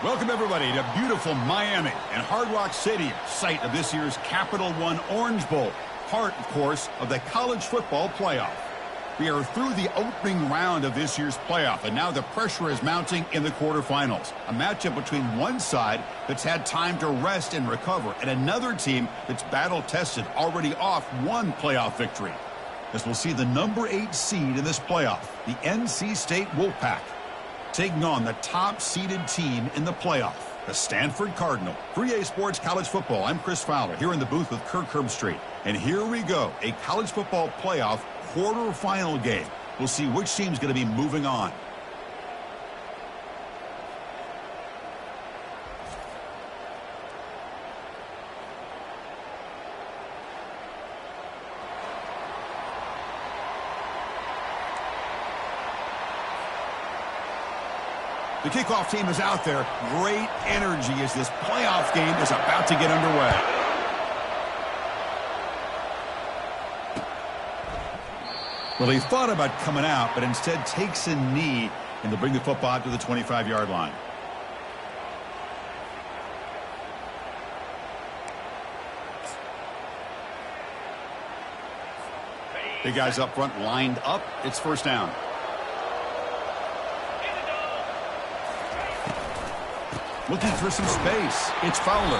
Welcome, everybody, to beautiful Miami and Hard Rock Stadium, site of this year's Capital One Orange Bowl, part, of course, of the college football playoff. We are through the opening round of this year's playoff, and now the pressure is mounting in the quarterfinals. A matchup between one side that's had time to rest and recover, and another team that's battle-tested, already off one playoff victory. As we'll see the number 8 seed in this playoff, the NC State Wolfpack, taking on the top-seeded team in the playoff, the Stanford Cardinal. 3A Sports College Football. I'm Chris Fowler here in the booth with Kirk Herbstreit. And here we go, a college football playoff quarterfinal game. We'll see which team's going to be moving on. The kickoff team is out there. Great energy as this playoff game is about to get underway. Well, he thought about coming out, but instead takes a knee, and they'll bring the football out to the 25-yard line. Big guys up front lined up. It's first down. Looking for some space. It's Fowler.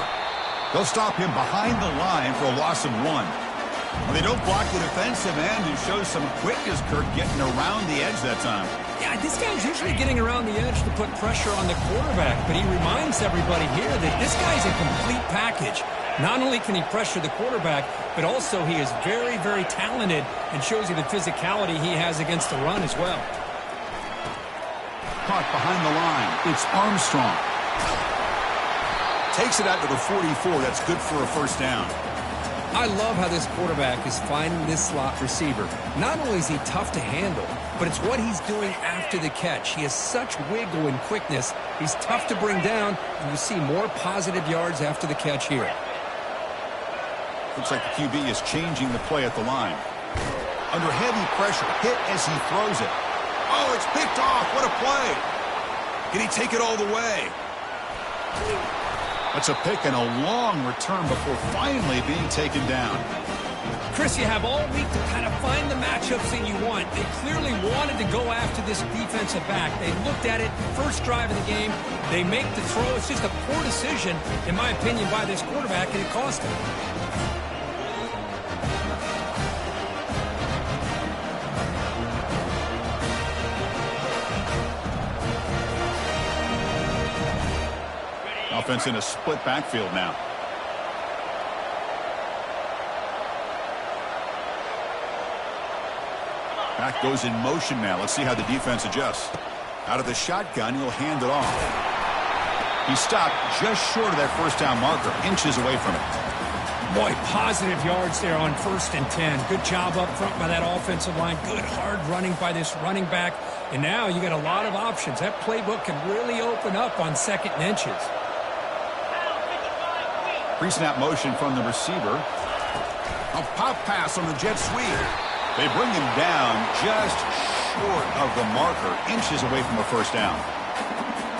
They'll stop him behind the line for a loss of 1. Well, they don't block the defensive end, who shows some quickness, Kirk, getting around the edge that time. Yeah, this guy's usually getting around the edge to put pressure on the quarterback, but he reminds everybody here that this guy's a complete package. Not only can he pressure the quarterback, but also he is very, very talented and shows you the physicality he has against the run as well. Caught behind the line. It's Armstrong. Takes it out to the 44. That's good for a first down. I love how this quarterback is finding this slot receiver. Not only is he tough to handle, but it's what he's doing after the catch. He has such wiggle and quickness. He's tough to bring down, and you see more positive yards after the catch here. Looks like the QB is changing the play at the line. Under heavy pressure, hit as he throws it. Oh, it's picked off. What a play. Can he take it all the way? That's a pick and a long return before finally being taken down. Chris, you have all week to kind of find the matchups that you want. They clearly wanted to go after this defensive back. They looked at it, first drive of the game. They make the throw. It's just a poor decision, in my opinion, by this quarterback, and it cost him. Offense in a split backfield now. Back goes in motion now. Let's see how the defense adjusts. Out of the shotgun, he'll hand it off. He stopped just short of that first down marker, inches away from it. Boy, positive yards there on 1st and 10. Good job up front by that offensive line. Good hard running by this running back. And now you got a lot of options. That playbook can really open up on 2nd and inches. Pre-snap motion from the receiver. A pop pass on the jet sweep. They bring him down just short of the marker, inches away from a first down.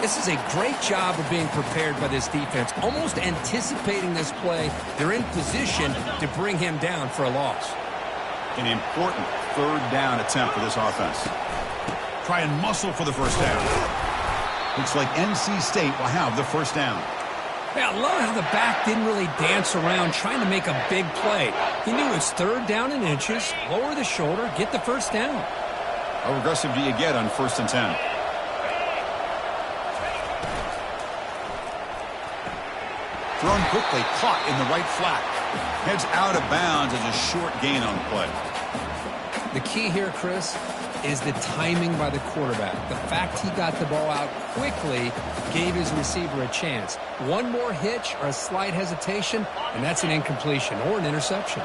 This is a great job of being prepared by this defense, almost anticipating this play. They're in position to bring him down for a loss. An important 3rd down attempt for this offense. Try and muscle for the first down. Looks like NC State will have the first down. Yeah, I love how the back didn't really dance around trying to make a big play. He knew it's third down in inches, lower the shoulder, get the first down. How aggressive do you get on 1st and 10? Thrown quickly, caught in the right flat. Heads out of bounds as a short gain on the play. The key here, Chris, is the timing by the quarterback. The fact he got the ball out quickly gave his receiver a chance. One more hitch or a slight hesitation, and that's an incompletion or an interception.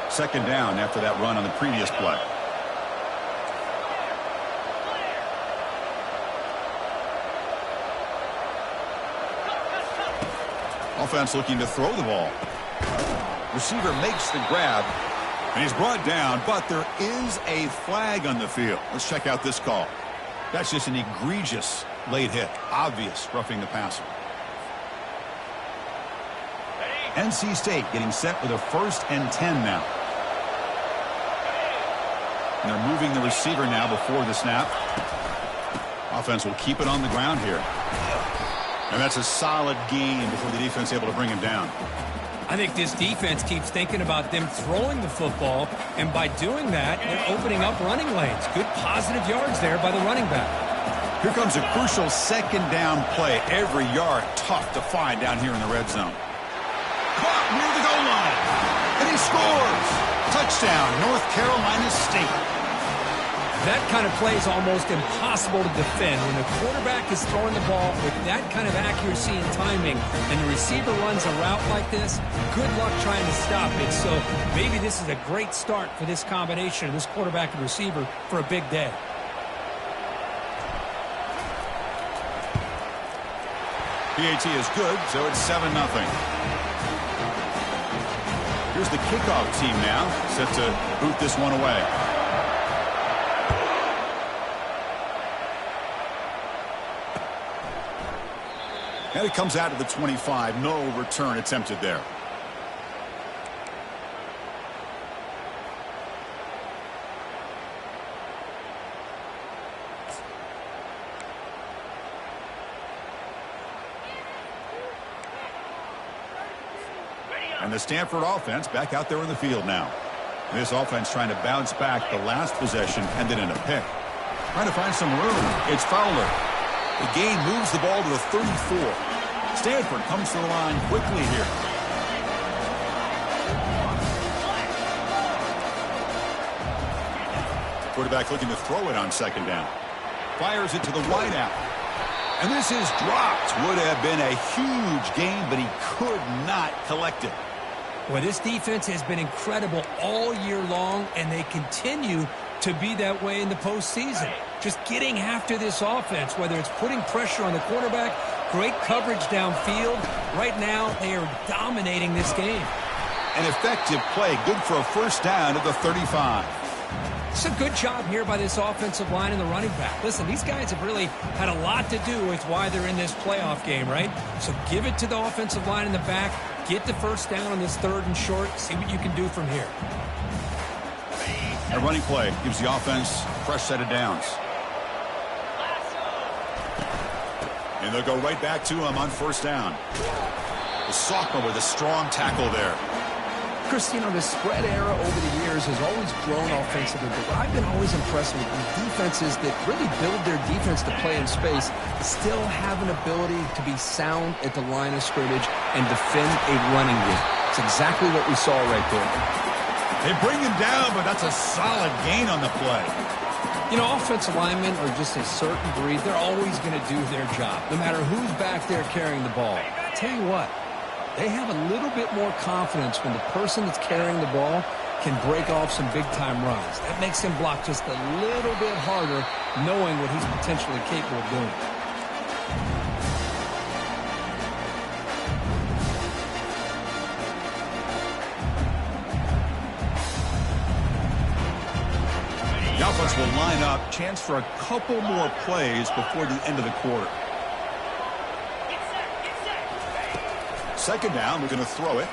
2nd down after that run on the previous play. Offense looking to throw the ball. Receiver makes the grab, and he's brought down, but there is a flag on the field. Let's check out this call. That's just an egregious late hit. Obvious roughing the passer. NC State getting set with a 1st and 10 now. And they're moving the receiver now before the snap. Offense will keep it on the ground here. And that's a solid gain before the defense is able to bring him down. I think this defense keeps thinking about them throwing the football, and by doing that, they're opening up running lanes. Good positive yards there by the running back. Here comes a crucial 2nd down play. Every yard tough to find down here in the red zone. Caught near the goal line. And he scores. Touchdown, North Carolina State. That kind of play is almost impossible to defend. When the quarterback is throwing the ball with that kind of accuracy and timing, and the receiver runs a route like this, good luck trying to stop it. So maybe this is a great start for this combination of this quarterback and receiver for a big day. PAT is good, so it's 7-0. Here's the kickoff team now, set to boot this one away. And it comes out of the 25. No return attempted there. And the Stanford offense back out there in the field now. This offense trying to bounce back. The last possession ended in a pick. Trying to find some room. It's Fowler. The gain moves the ball to the 34. Stanford comes to the line quickly here. Quarterback looking to throw it on 2nd down. Fires it to the wideout. And this is dropped. Would have been a huge gain, but he could not collect it. Well, this defense has been incredible all year long, and they continue to be that way in the postseason. Just getting after this offense, whether it's putting pressure on the quarterback, great coverage downfield. Right now, they are dominating this game. An effective play, good for a 1st down at the 35. It's a good job here by this offensive line and the running back. Listen, these guys have really had a lot to do with why they're in this playoff game, right? So give it to the offensive line in the back. Get the 1st down on this 3rd and short. See what you can do from here. A running play gives the offense a fresh set of downs. And they'll go right back to him on 1st down. The sophomore with a strong tackle there. Chris, you know, the spread era over the years has always grown offensively, but I've been always impressed with defenses that really build their defense to play in space, still have an ability to be sound at the line of scrimmage and defend a running game. It's exactly what we saw right there. They bring him down, but that's a solid gain on the play. You know, offensive linemen are just a certain breed. They're always going to do their job, no matter who's back there carrying the ball. I tell you what, they have a little bit more confidence when the person that's carrying the ball can break off some big-time runs. That makes him block just a little bit harder, knowing what he's potentially capable of doing. The offense will line up, chance for a couple more plays before the end of the quarter. 2nd down, we're going to throw it.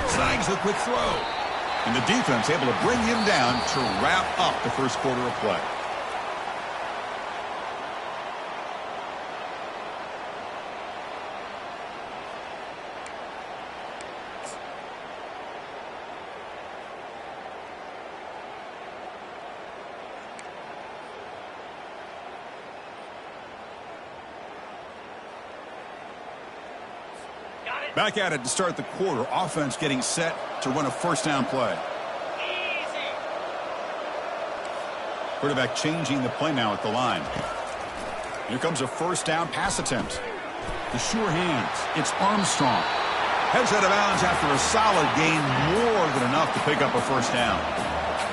Snags the quick throw. And the defense able to bring him down to wrap up the 1st quarter of play. Back at it to start the quarter. Offense getting set to run a first down play. Quarterback changing the play now at the line. Here comes a first down pass attempt. The sure hands. It's Armstrong. Heads out of bounds after a solid gain, more than enough to pick up a first down.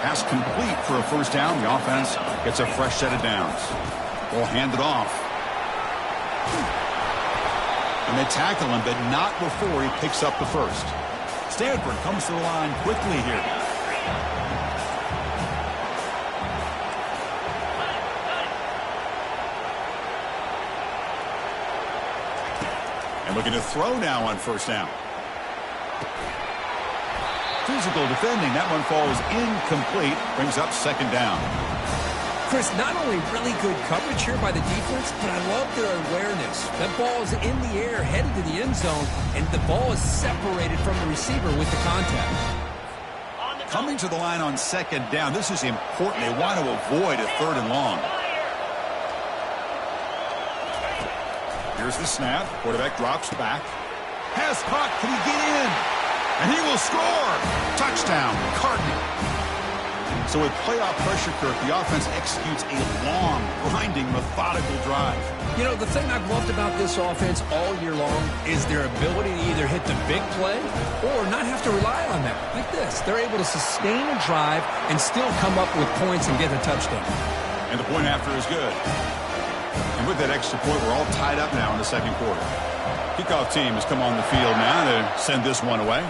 Pass complete for a first down. The offense gets a fresh set of downs. Ball handed off. And they tackle him, but not before he picks up the first. Stanford comes to the line quickly here. And looking to throw now on first down. Physical defending. That one falls incomplete. Brings up second down. Chris, not only really good coverage here by the defense, but I love their awareness. That ball is in the air, headed to the end zone, and the ball is separated from the receiver with the contact. Coming to the line on second down. This is important. They want to avoid a third and long. Here's the snap. Quarterback drops back. Pass caught. Can he get in? And he will score. Touchdown, Cardinals. So with playoff pressure, Kirk, the offense executes a long, grinding, methodical drive. You know, the thing I've loved about this offense all year long is their ability to either hit the big play or not have to rely on that. Like this. They're able to sustain a drive and still come up with points and get a touchdown. And the point after is good. And with that extra point, we're all tied up now in the second quarter. Kickoff team has come on the field now to send this one away.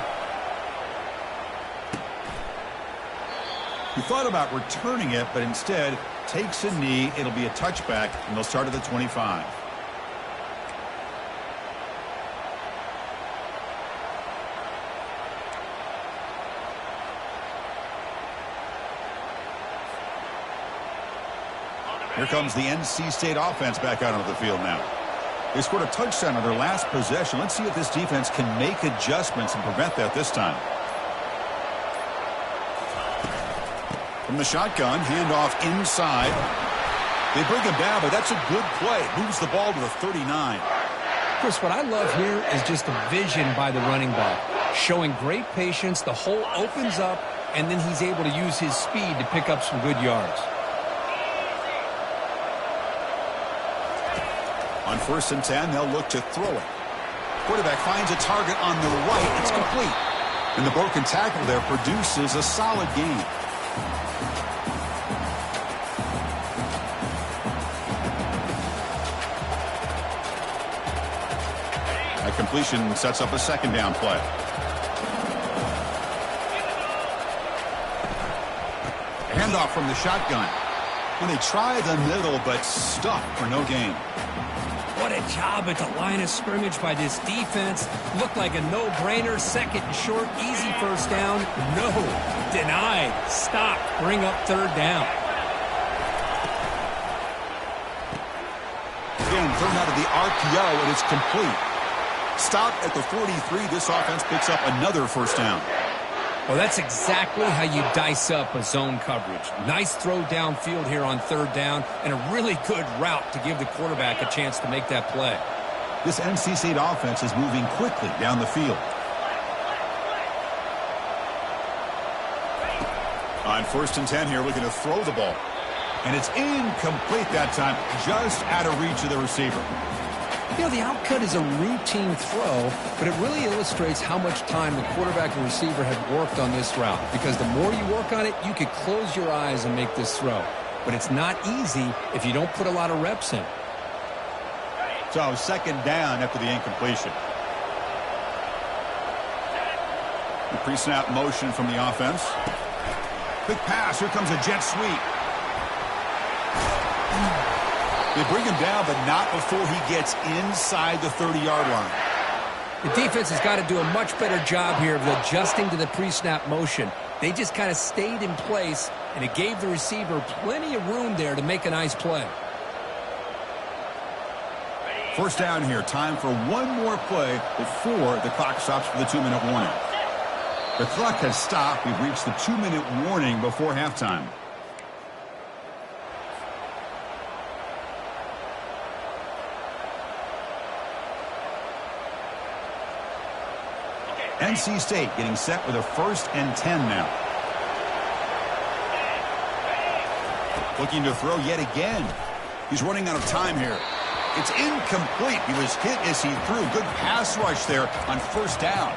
He thought about returning it, but instead takes a knee. It'll be a touchback, and they'll start at the 25. Here comes the NC State offense back out onto the field now. They scored a touchdown on their last possession. Let's see if this defense can make adjustments and prevent that this time. From the shotgun, handoff inside. They bring him down, but that's a good play. Moves the ball to the 39. Chris, what I love here is just the vision by the running back. Showing great patience, the hole opens up, and then he's able to use his speed to pick up some good yards. On 1st and 10, they'll look to throw it. Quarterback finds a target on the right. It's complete. And the broken tackle there produces a solid gain. That completion sets up a second down play. Handoff from the shotgun. And they try the middle, but stuck for no gain. What a job at the line of scrimmage by this defense. Looked like a no-brainer. Second and short, easy first down. No, denied, stop, bring up third down. Again, thrown out of the RPO, and it's complete. Stop at the 43. This offense picks up another first down. Well, that's exactly how you dice up a zone coverage. Nice throw downfield here on third down, and a really good route to give the quarterback a chance to make that play. This NC State offense is moving quickly down the field. On 1st and 10 here, looking to throw the ball. And it's incomplete that time, just out of reach of the receiver. You know, the outcut is a routine throw, but it really illustrates how much time the quarterback and receiver have worked on this route. Because the more you work on it, you could close your eyes and make this throw. But it's not easy if you don't put a lot of reps in. So, second down after the incompletion. The pre-snap motion from the offense. Quick pass. Here comes a jet sweep. They bring him down, but not before he gets inside the 30-yard line. The defense has got to do a much better job here of adjusting to the pre-snap motion. They just kind of stayed in place, and it gave the receiver plenty of room there to make a nice play. First down here. Time for one more play before the clock stops for the 2-minute warning. The clock has stopped. We've reached the 2-minute warning before halftime. NC State getting set with a 1st and 10 now. Looking to throw yet again. He's running out of time here. It's incomplete. He was hit as he threw. Good pass rush there on 1st down.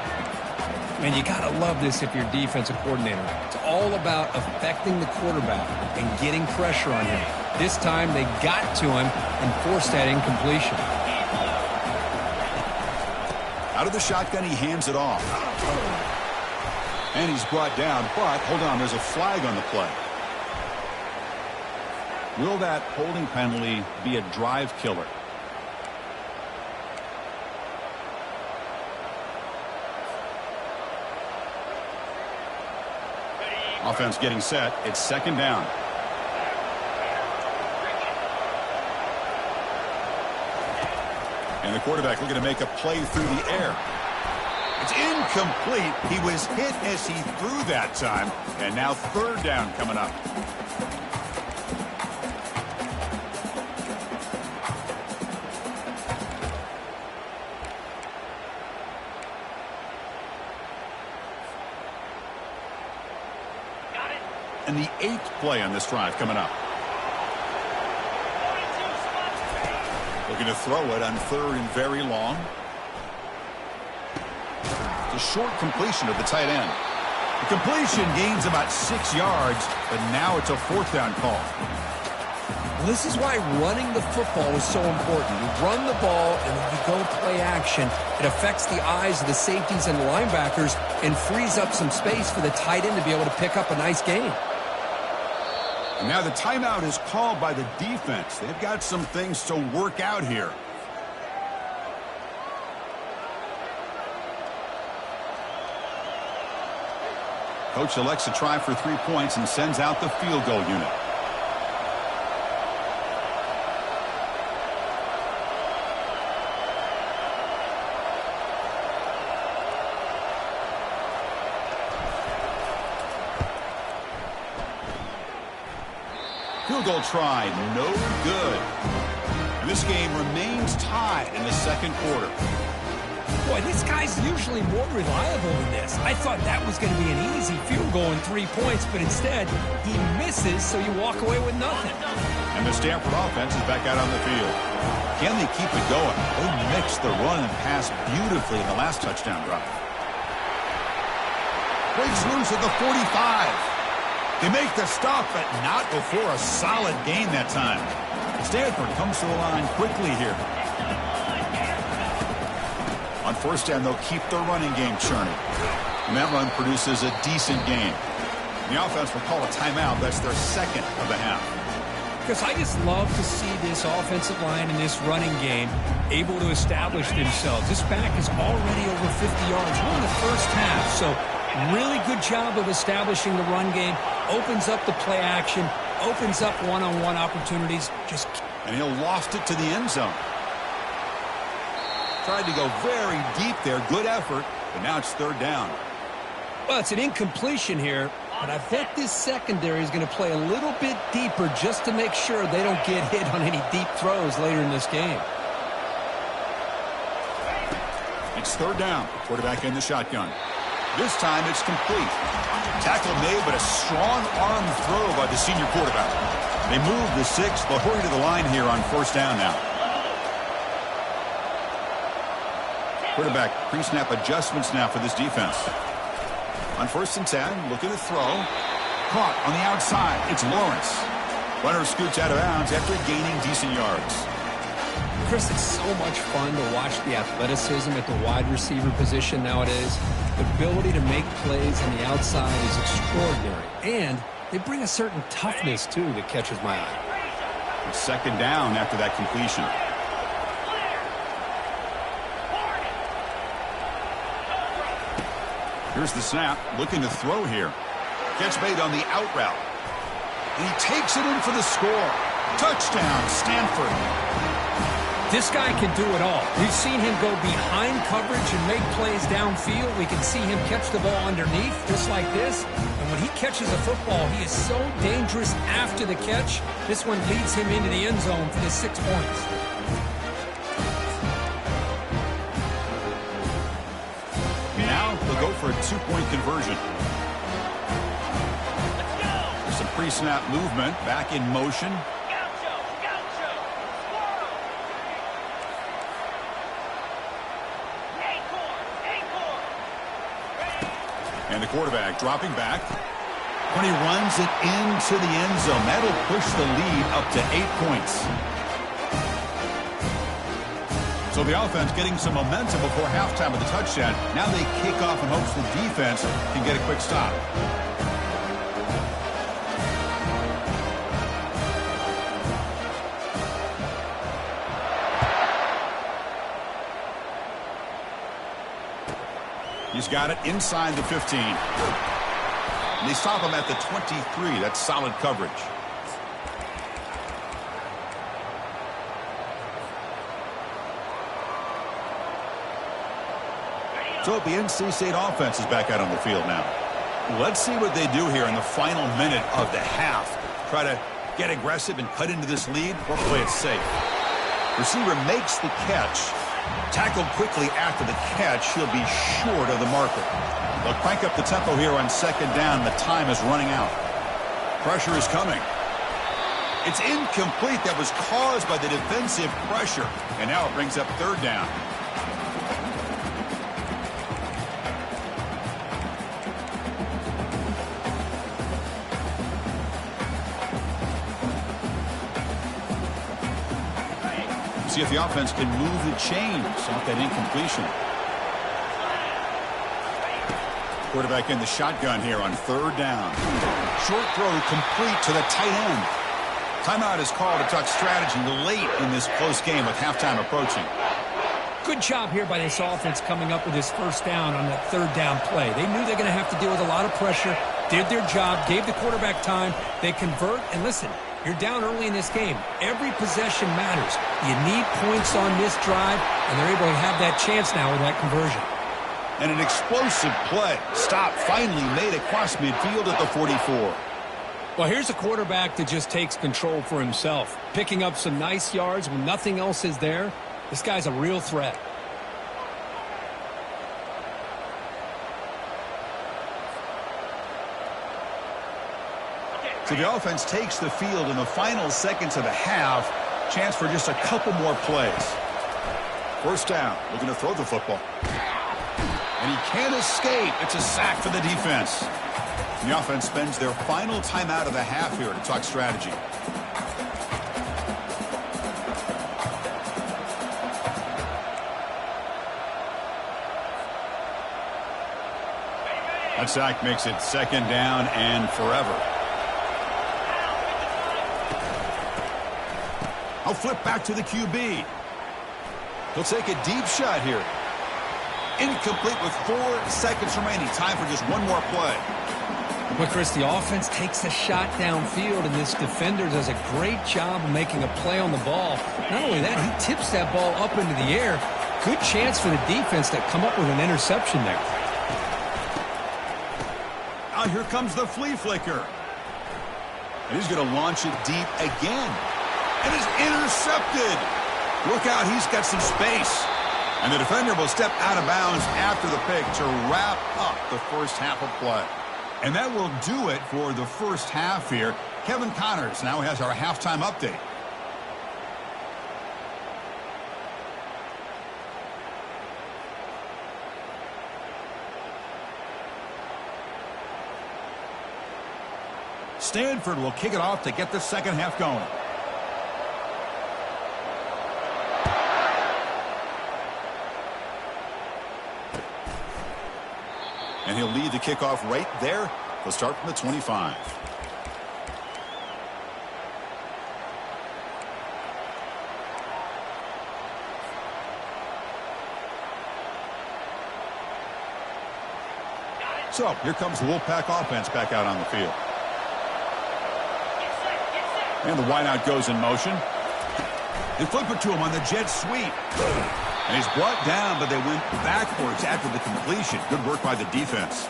Man, you got to love this if you're a defensive coordinator. It's all about affecting the quarterback and getting pressure on him. This time they got to him and forced that incompletion. Out of the shotgun, he hands it off. And he's brought down, but hold on, there's a flag on the play. Will that holding penalty be a drive killer? Offense getting set. It's 2nd down. And the quarterback looking to make a play through the air. It's incomplete. He was hit as he threw that time. And now 3rd down coming up. And the 8th play on this drive coming up. Looking to throw it on 3rd and very long. It's a short completion of the tight end. The completion gains about 6 yards, but now it's a 4th down call. Well, this is why running the football is so important. You run the ball, and then you go play action. It affects the eyes of the safeties and the linebackers and frees up some space for the tight end to be able to pick up a nice gain. And now the timeout is called by the defense. They've got some things to work out here. Coach elects to try for 3 points and sends out the field goal unit. Field goal tried, no good. And this game remains tied in the 2nd quarter. Boy, this guy's usually more reliable than this. I thought that was going to be an easy field goal in 3 points, but instead, he misses, so you walk away with nothing. And the Stanford offense is back out on the field. Can they keep it going? They mixed the run and pass beautifully in the last touchdown drive. Breaks loose at the 45. They make the stop, but not before a solid gain that time. Stanford comes to the line quickly here. On 1st down, they'll keep their running game churning. And that run produces a decent gain. The offense will call a timeout. That's their 2nd of the half. Because I just love to see this offensive line and this running game able to establish themselves. This back is already over 50 yards. We're in the 1st half, so really good job of establishing the run game. Opens up the play action, opens up one-on-one opportunities. And he'll loft it to the end zone. Tried to go very deep there. Good effort, but now it's 3rd down. Well, it's an incompletion here, but I bet this secondary is going to play a little bit deeper just to make sure they don't get hit on any deep throws later in this game. It's 3rd down. Quarterback in the shotgun. This time it's complete. Tackle made, but a strong arm throw by the senior quarterback. They move the 6. They'll hurry to the line here on 1st down now. Quarterback pre-snap adjustments now for this defense. On 1st and 10, looking to throw. Caught on the outside. It's Lawrence. Runner scoots out of bounds after gaining decent yards. Chris, it's so much fun to watch the athleticism at the wide receiver position nowadays. The ability to make plays on the outside is extraordinary. And they bring a certain toughness, too, that catches my eye. It's 2nd down after that completion. Here's the snap. Looking to throw here. Catch made on the out route. And he takes it in for the score. Touchdown, Stanford. This guy can do it all. We've seen him go behind coverage and make plays downfield. We can see him catch the ball underneath, just like this. And when he catches a football, he is so dangerous after the catch. This one leads him into the end zone for the 6 points. Now they'll go for a two-point conversion. There's some pre-snap movement, back in motion. And the quarterback dropping back. When he runs it into the end zone, that'll push the lead up to 8 points. So the offense getting some momentum before halftime with the touchdown. Now they kick off in hopes the defense can get a quick stop. He's got it inside the 15. And they stop him at the 23. That's solid coverage. So the NC State offense is back out on the field now. Let's see what they do here in the final minute of the half. Try to get aggressive and cut into this lead, or play it safe. Receiver makes the catch. Tackled quickly after the catch. He'll be short of the marker. They'll crank up the tempo here on second down. The time is running out. Pressure is coming. It's incomplete. That was caused by the defensive pressure. And now it brings up third down. See if the offense can move the chains off that incompletion. Quarterback in the shotgun here on third down. Short throw complete to the tight end. Timeout is called to talk strategy late in this close game with halftime approaching. Good job here by this offense coming up with this first down on that third down play. They knew they're going to have to deal with a lot of pressure, did their job, gave the quarterback time. They convert, and listen, you're down early in this game. Every possession matters. You need points on this drive, and they're able to have that chance now with that conversion. And an explosive play. Stop finally made across midfield at the 44. Well, here's a quarterback that just takes control for himself, picking up some nice yards when nothing else is there. This guy's a real threat. So the offense takes the field in the final seconds of the half. Chance for just a couple more plays. First down, looking to throw the football. And he can't escape. It's a sack for the defense. The offense spends their final timeout of the half here to talk strategy. That sack makes it second down and forever. I'll flip back to the QB. He'll take a deep shot here. Incomplete with 4 seconds remaining. Time for just one more play. Well, Chris, the offense takes a shot downfield, and this defender does a great job of making a play on the ball. Not only that, he tips that ball up into the air. Good chance for the defense to come up with an interception there. Now here comes the flea flicker. And he's going to launch it deep again. And is intercepted. Look out, he's got some space. And the defender will step out of bounds after the pick to wrap up the first half of play. And that will do it for the first half here. Kevin Connors now has our halftime update. Stanford will kick it off to get the second half going. And he'll lead the kickoff right there. He'll start from the 25. So here comes the Wolfpack offense back out on the field. And the wideout goes in motion. They flip it to him on the jet sweep. And he's brought down, but they went backwards after the completion. Good work by the defense.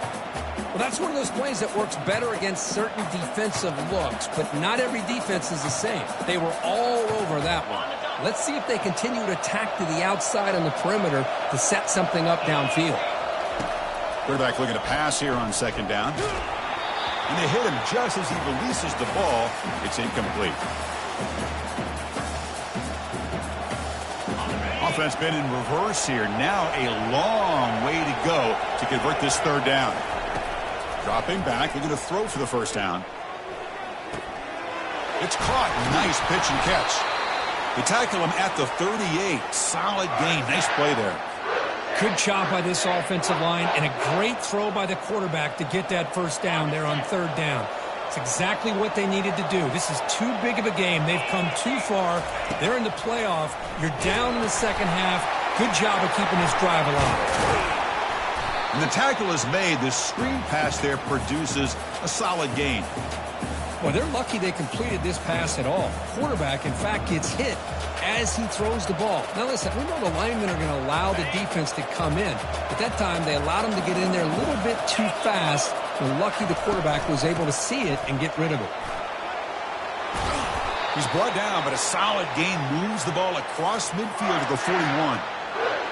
Well, that's one of those plays that works better against certain defensive looks, but not every defense is the same. They were all over that one. Let's see if they continue to attack to the outside on the perimeter to set something up downfield. Quarterback looking to pass here on second down. And they hit him just as he releases the ball. It's incomplete. Offense been in reverse here. Now a long way to go to convert this third down. Dropping back, looking to throw for the first down. It's caught. Nice pitch and catch. They tackle him at the 38. Solid gain. Nice play there. Good job by this offensive line and a great throw by the quarterback to get that first down there on third down. It's exactly what they needed to do. This is too big of a game. They've come too far. They're in the playoff. You're down in the second half. Good job of keeping this drive alive. And the tackle is made. The screen pass there produces a solid gain. Well, they're lucky they completed this pass at all. Quarterback, in fact, gets hit as he throws the ball. Now, listen, we know the linemen are going to allow the defense to come in. But that time, they allowed him to get in there a little bit too fast. We're lucky the quarterback was able to see it and get rid of it. He's brought down, but a solid gain moves the ball across midfield to the 41.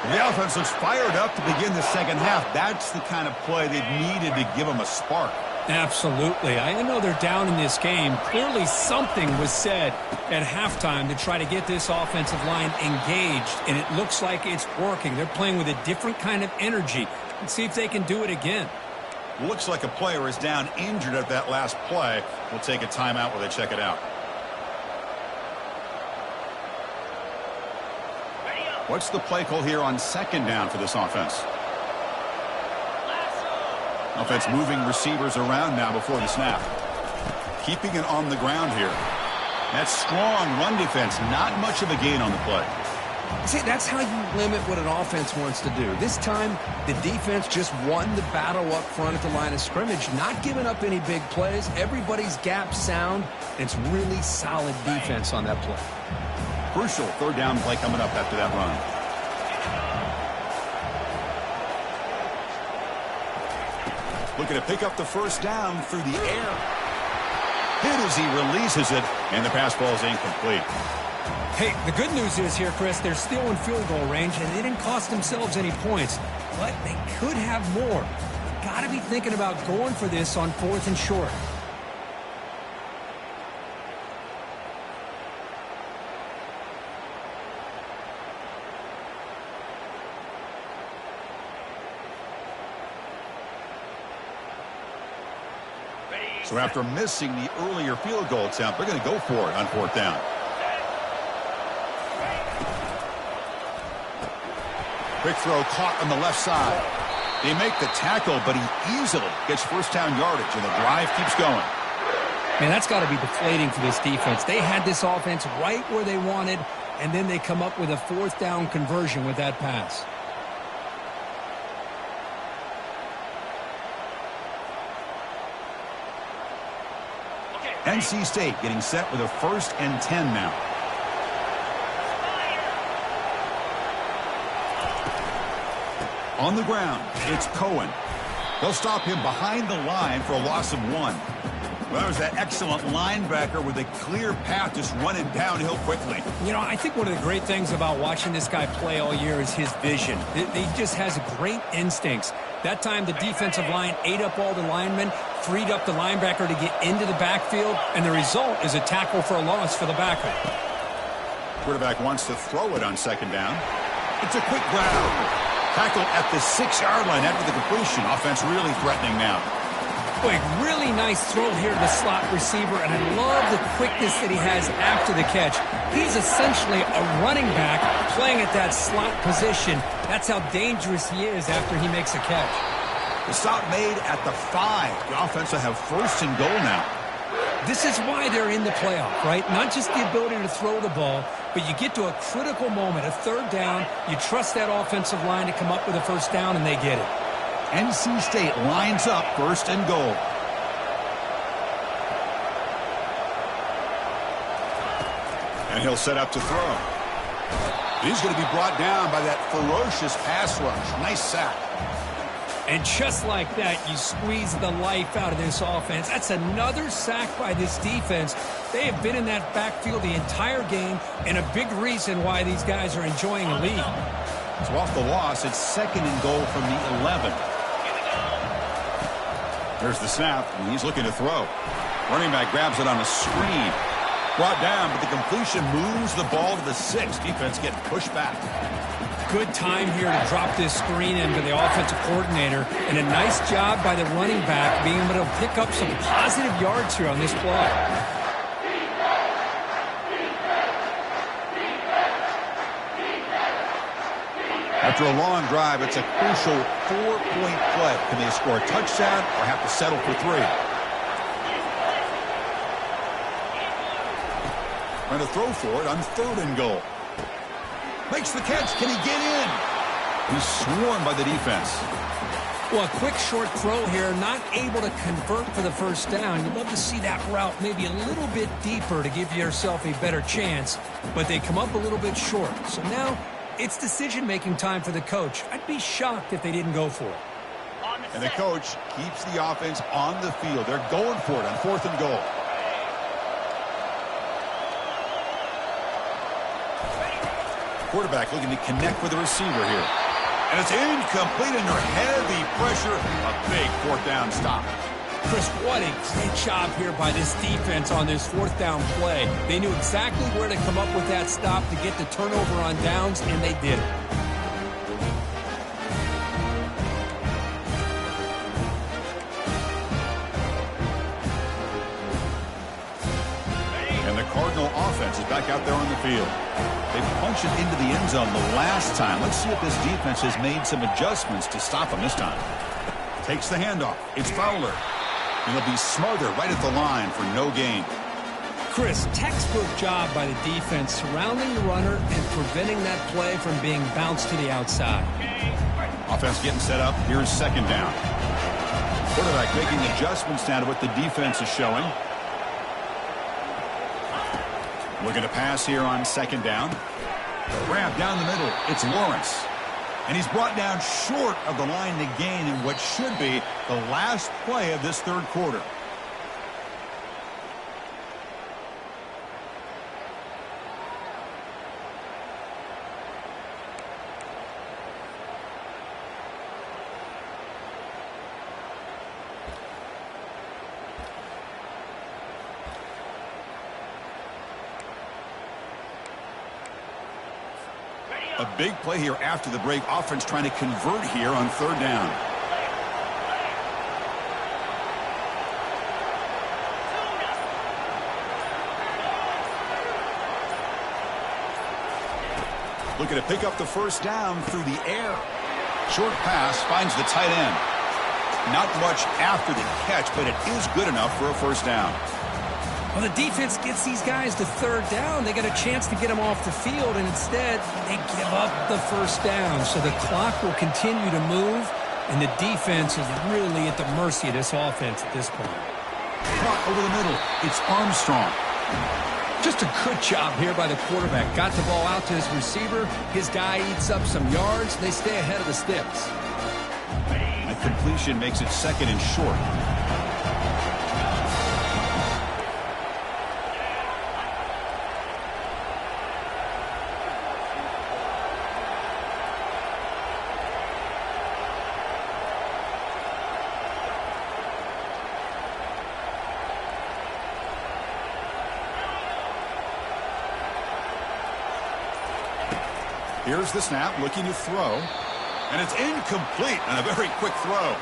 The offense looks fired up to begin the second half. That's the kind of play they needed to give them a spark. Absolutely. I know they're down in this game. Clearly something was said at halftime to try to get this offensive line engaged, and it looks like it's working. They're playing with a different kind of energy. Let's see if they can do it again. Looks like a player is down injured at that last play. We'll take a timeout while they check it out. What's the play call here on second down for this offense? Offense moving receivers around now before the snap. Keeping it on the ground here. That strong run defense, not much of a gain on the play. See, that's how you limit what an offense wants to do. This time, the defense just won the battle up front at the line of scrimmage, not giving up any big plays. Everybody's gap sound. It's really solid defense on that play. Crucial third down play coming up after that run. Looking to pick up the first down through the air. Hit as he releases it, and the pass ball is incomplete. Hey, the good news is here, Chris, they're still in field goal range, and they didn't cost themselves any points. But they could have more. Got to be thinking about going for this on 4th and short. So after missing the earlier field goal attempt, they're going to go for it on 4th down. Quick throw caught on the left side. They make the tackle, but he easily gets first down yardage, and the drive keeps going. Man, that's got to be deflating for this defense. They had this offense right where they wanted, and then they come up with a 4th down conversion with that pass. NC State getting set with a 1st and 10 now. On the ground, it's Cohen. They'll stop him behind the line for a loss of 1. Well, there's that excellent linebacker with a clear path just running downhill quickly. You know, I think one of the great things about watching this guy play all year is his vision. He just has great instincts. That time, the defensive line ate up all the linemen, freed up the linebacker to get into the backfield, and the result is a tackle for a loss for the backer. Quarterback wants to throw it on second down. It's a quick grab. Tackle at the 6-yard line after the completion. Offense really threatening now. Boy, really nice throw here to the slot receiver, and I love the quickness that he has after the catch. He's essentially a running back playing at that slot position. That's how dangerous he is after he makes a catch. The stop made at the 5. The offense will have 1st and goal now. This is why they're in the playoff, right? Not just the ability to throw the ball, but you get to a critical moment, a 3rd down. You trust that offensive line to come up with a first down, and they get it. NC State lines up 1st and goal. And he'll set up to throw. He's going to be brought down by that ferocious pass rush. Nice sack. And just like that, you squeeze the life out of this offense. That's another sack by this defense. They have been in that backfield the entire game, and a big reason why these guys are enjoying a lead. So off the loss, it's 2nd and goal from the 11. Here's the snap, and he's looking to throw. Running back grabs it on a screen. Brought down, but the completion moves the ball to the 6. Defense getting pushed back. Good time here to drop this screen in for the offensive coordinator, and a nice job by the running back being able to pick up some positive yards here on this play. After a long drive, it's a crucial 4-point play. Can they score a touchdown or have to settle for 3? Trying to throw for it on 3rd and goal. Makes the catch. Can he get in? He's swarmed by the defense. Well, a quick short throw here, not able to convert for the first down. You'd love to see that route maybe a little bit deeper to give yourself a better chance, but they come up a little bit short. So now it's decision-making time for the coach. I'd be shocked if they didn't go for it. And the coach keeps the offense on the field. They're going for it on 4th and goal. Quarterback looking to connect with the receiver here. And it's incomplete under heavy pressure. A big 4th down stop. Chris, what a great job here by this defense on this 4th down play. They knew exactly where to come up with that stop to get the turnover on downs, and they did it. And the Cardinal offense is back out there on the field. They punched it into the end zone the last time. Let's see if this defense has made some adjustments to stop them this time. Takes the handoff. It's Fowler. And he'll be smothered right at the line for no gain. Chris, textbook job by the defense surrounding the runner and preventing that play from being bounced to the outside. Offense getting set up. Here's 2nd down. Quarterback making adjustments now to what the defense is showing. Looking to pass here on 2nd down. Grab down the middle. It's Lawrence. And he's brought down short of the line to gain in what should be the last play of this 3rd quarter. A big play here after the break. Offense trying to convert here on 3rd down. Looking to pick up the 1st down through the air. Short pass finds the tight end. Not much after the catch, but it is good enough for a 1st down. Well, the defense gets these guys to 3rd down. They got a chance to get them off the field, and instead they give up the 1st down. So the clock will continue to move, and the defense is really at the mercy of this offense at this point. Caught over the middle. It's Armstrong. Just a good job here by the quarterback. Got the ball out to his receiver. His guy eats up some yards. They stay ahead of the sticks. That completion makes it 2nd and short. Here's the snap, looking to throw. And it's incomplete on a very quick throw.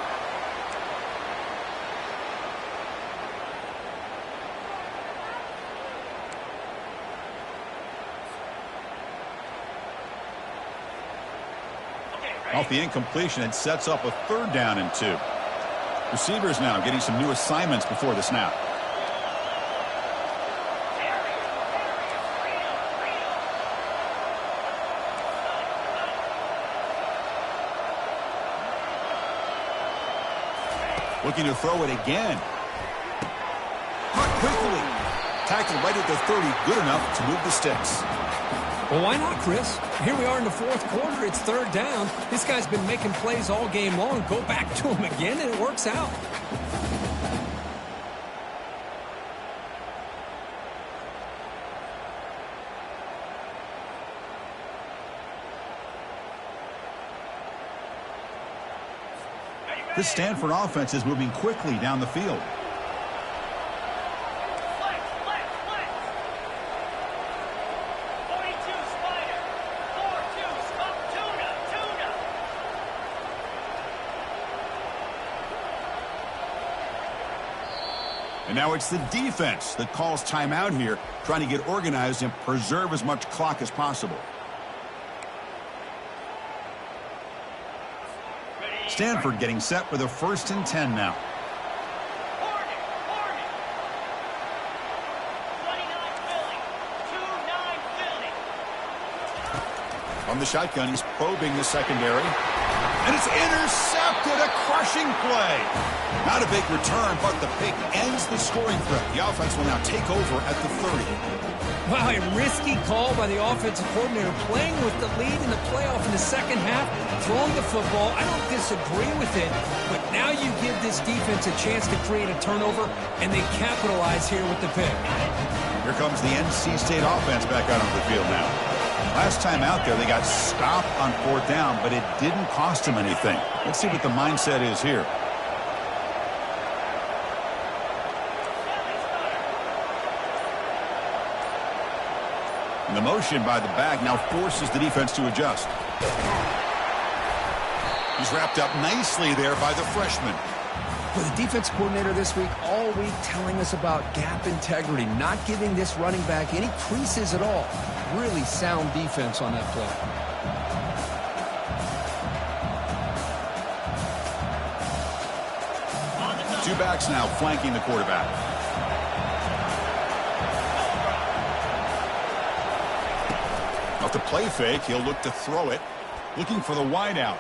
Off the incompletion, it sets up a 3rd down and 2. Receivers now getting some new assignments before the snap. Looking to throw it again. Caught quickly. Tackled right at the 30. Good enough to move the sticks. Well, why not, Chris? Here we are in the 4th quarter. It's 3rd down. This guy's been making plays all game long. Go back to him again, and it works out. This Stanford offense is moving quickly down the field. And now it's the defense that calls timeout here, trying to get organized and preserve as much clock as possible. Stanford getting set with a 1st and 10 now. From the shotgun, he's probing the secondary. And it's intercepted, a crushing play. Not a big return, but the pick ends the scoring threat. The offense will now take over at the 30. Wow, a risky call by the offensive coordinator, playing with the lead in the playoff in the second half, throwing the football. I don't disagree with it, but now you give this defense a chance to create a turnover, and they capitalize here with the pick. Here comes the NC State offense back out on the field now. Last time out there, they got stopped on 4th down, but it didn't cost them anything. Let's see what the mindset is here. And the motion by the back now forces the defense to adjust. He's wrapped up nicely there by the freshman. For the defense coordinator this week, all week telling us about gap integrity, not giving this running back any creases at all. Really sound defense on that play. Two backs now flanking the quarterback. Off the play fake, he'll look to throw it. Looking for the wideout.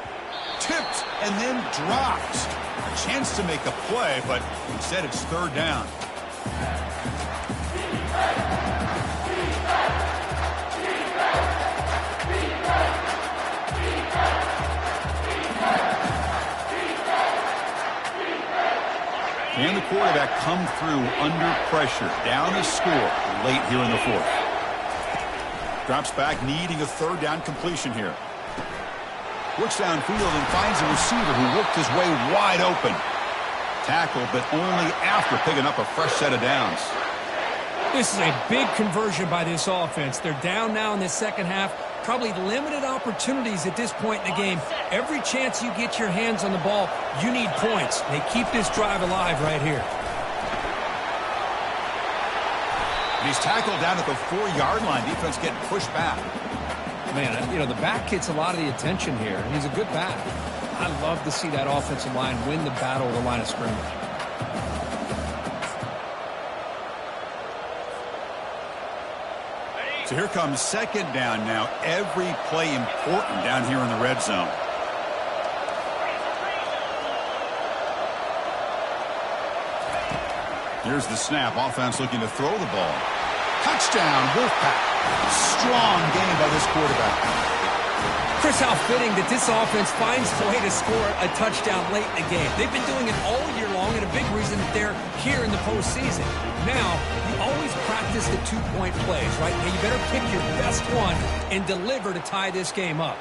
Tipped and then dropped. A chance to make a play, but instead it's 3rd down. Can the quarterback come through under pressure? Down a score late here in the 4th. Drops back, needing a 3rd down completion here. Works downfield and finds a receiver who worked his way wide open. Tackle, but only after picking up a fresh set of downs. This is a big conversion by this offense. They're down now in the second half. Probably limited opportunities at this point in the game. Every chance you get your hands on the ball, you need points. They keep this drive alive right here. And he's tackled down at the 4-yard line. Defense getting pushed back. Man, you know, the back gets a lot of the attention here. He's a good back. I love to see that offensive line win the battle of the line of scrimmage. So here comes 2nd down now. Every play important down here in the red zone. Here's the snap. Offense looking to throw the ball. Touchdown, Wolfpack. Strong game by this quarterback. Chris, how fitting that this offense finds a way to score a touchdown late in the game. They've been doing it all year long, and a big reason that they're here in the postseason. Now, you always practice the 2-point plays, right? Now, you better pick your best one and deliver to tie this game up.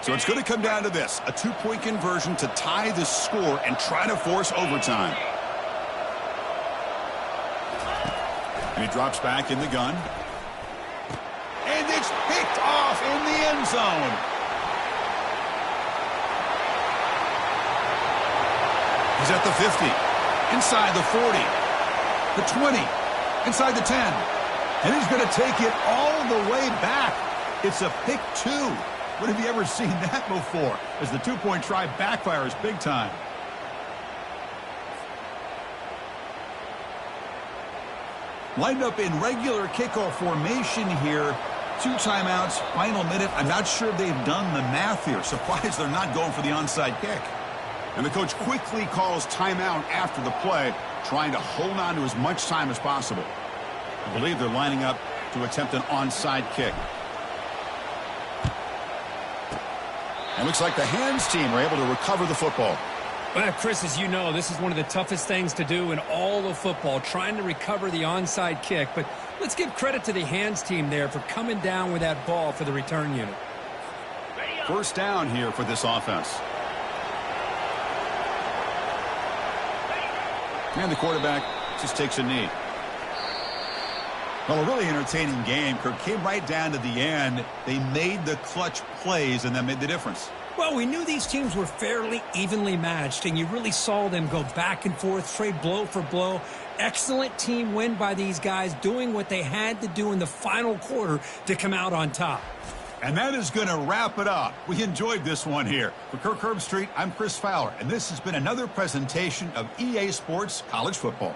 So it's going to come down to this, a 2-point conversion to tie the score and try to force overtime. And he drops back in the gun. And it's picked off in the end zone. He's at the 50, inside the 40, the 20, inside the 10. And he's going to take it all the way back. It's a pick 2. When have you ever seen that before? As the 2-point try backfires big time. Lined up in regular kickoff formation here. 2 timeouts, final minute. I'm not sure they've done the math here. Surprised they're not going for the onside kick. And the coach quickly calls timeout after the play, trying to hold on to as much time as possible. I believe they're lining up to attempt an onside kick. And looks like the hands team are able to recover the football. Well, Chris, as you know, this is one of the toughest things to do in all of football, trying to recover the onside kick. But let's give credit to the hands team there for coming down with that ball for the return unit. First down here for this offense. And the quarterback just takes a knee. Well, a really entertaining game. Kirk, came right down to the end. They made the clutch plays, and that made the difference. Well, we knew these teams were fairly evenly matched, and you really saw them go back and forth, trade blow for blow. Excellent team win by these guys, doing what they had to do in the final quarter to come out on top. And that is going to wrap it up. We enjoyed this one here. For Kirk Herbstreit, I'm Chris Fowler, and this has been another presentation of EA Sports College Football.